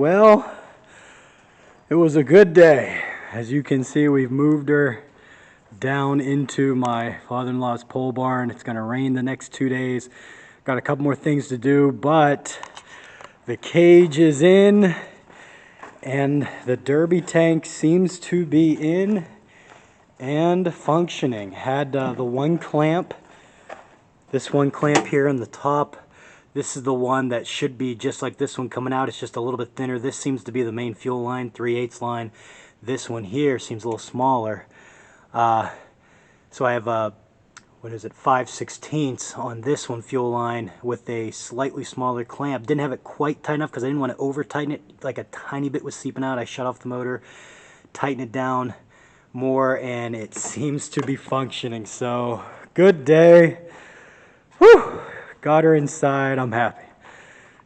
Well, it was a good day. As you can see, we've moved her down into my father-in-law's pole barn. It's gonna rain the next 2 days. Got a couple more things to do, but the cage is in and the derby tank seems to be in and functioning. Had the one clamp, this one clamp here on the top. This is the one that should be just like this one coming out. It's just a little bit thinner. This seems to be the main fuel line, 3/8 line. This one here seems a little smaller. So I have a, 5/16 on this one fuel line with a slightly smaller clamp. Didn't have it quite tight enough because I didn't want to over tighten it. Like a tiny bit was seeping out. I shut off the motor, tighten it down more, and it seems to be functioning. So good day. Whew. Got her inside. I'm happy.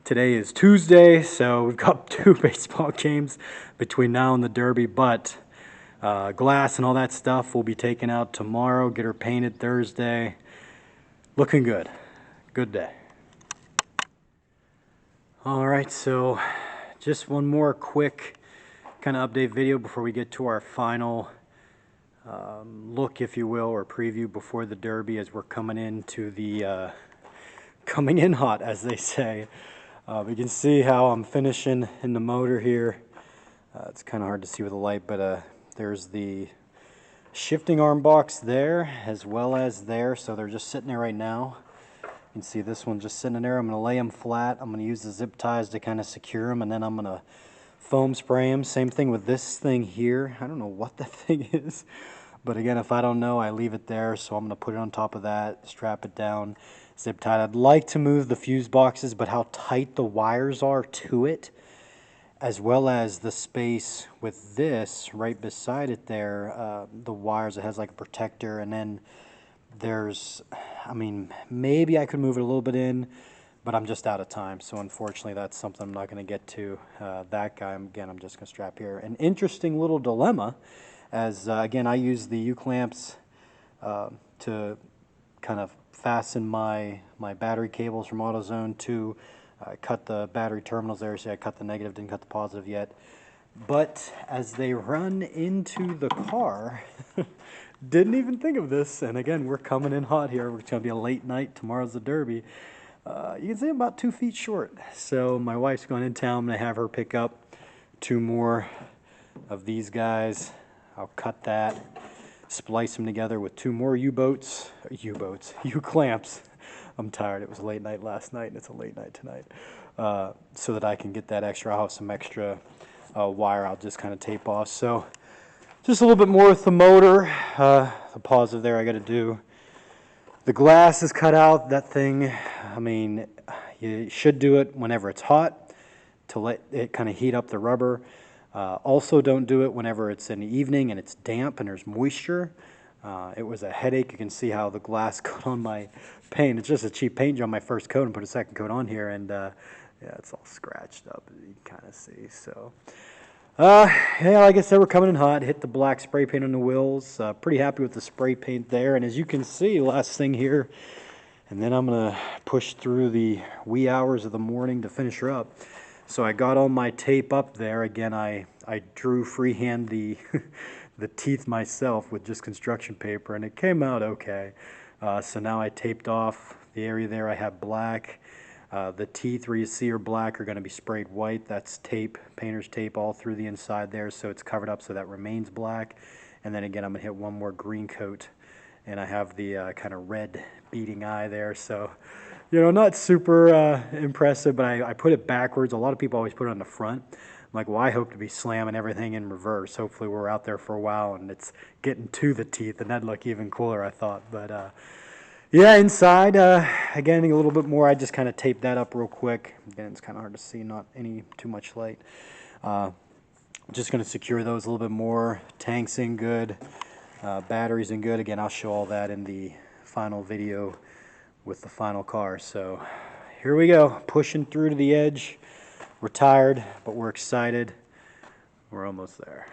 Today is Tuesday, so we've got 2 baseball games between now and the Derby, but glass and all that stuff will be taken out tomorrow. Get her painted Thursday. Looking good. Good day. All right, so just one more quick kind of update video before we get to our final look, if you will, or preview before the Derby, as we're coming into the coming in hot, as they say. We can see how I'm finishing in the motor here. It's kind of hard to see with the light, but there's the shifting arm box there as well as there, so they're just sitting there right now. You can see this one just sitting in there. I'm going to lay them flat. I'm going to use the zip ties to kind of secure them, and then I'm going to foam spray them. Same thing with this thing here. I don't know what that thing is, but again, if I don't know, I leave it there. So I'm going to put it on top of that, strap it down, zip tied. I'd like to move the fuse boxes, but how tight the wires are to it, as well as the space with this right beside it there, the wires, it has like a protector, and then there's, I mean, maybe I could move it a little bit in, but I'm just out of time, so unfortunately that's something I'm not going to get to. That guy, again, I'm just going to strap here. An interesting little dilemma, as again, I use the U-clamps to kind of fasten my battery cables from AutoZone to cut the battery terminals there. See, I cut the negative, didn't cut the positive yet. But as they run into the car, didn't even think of this. And again, we're coming in hot here. It's going to be a late night. Tomorrow's the Derby. You can see I'm about 2 feet short. So my wife's going in town. I'm going to have her pick up 2 more of these guys. I'll cut that, splice them together with 2 more U-clamps. I'm tired. It was a late night last night, and it's a late night tonight. So that I can get that extra. I'll have some extra wire I'll just kind of tape off. So just a little bit more with the motor. The positive there I got to do. The glass is cut out. That thing, I mean, you should do it whenever it's hot to let it kind of heat up the rubber. Also, don't do it whenever it's in the evening and it's damp and there's moisture. It was a headache. You can see how the glass got on my paint. It's just a cheap paint job, my first coat, and put a second coat on here, and yeah, it's all scratched up, as you can kind of see. So, yeah, like I said, we're coming in hot. Hit the black spray paint on the wheels. Pretty happy with the spray paint there, and as you can see, last thing here, and then I'm going to push through the wee hours of the morning to finish her up. So I got all my tape up there. Again, I drew freehand the the teeth myself with just construction paper, and it came out okay. So now I taped off the area there. I have black. The teeth where you see are black are going to be sprayed white. That's tape, painter's tape all through the inside there, so it's covered up so that remains black. And then again, I'm going to hit one more green coat, and I have the kind of red beating eye there. So, you know, not super impressive, but I put it backwards. A lot of people always put it on the front. I'm like, well, I hope to be slamming everything in reverse. Hopefully we're out there for a while and it's getting to the teeth, and that'd look even cooler, I thought. But yeah, inside, again, a little bit more. I just kind of taped that up real quick. Again, it's kind of hard to see, not too much light. Just going to secure those a little bit more. Tanks in good, batteries in good. Again, I'll show all that in the final video with the final car. So here we go, pushing through to the edge. We're tired, but we're excited. We're almost there.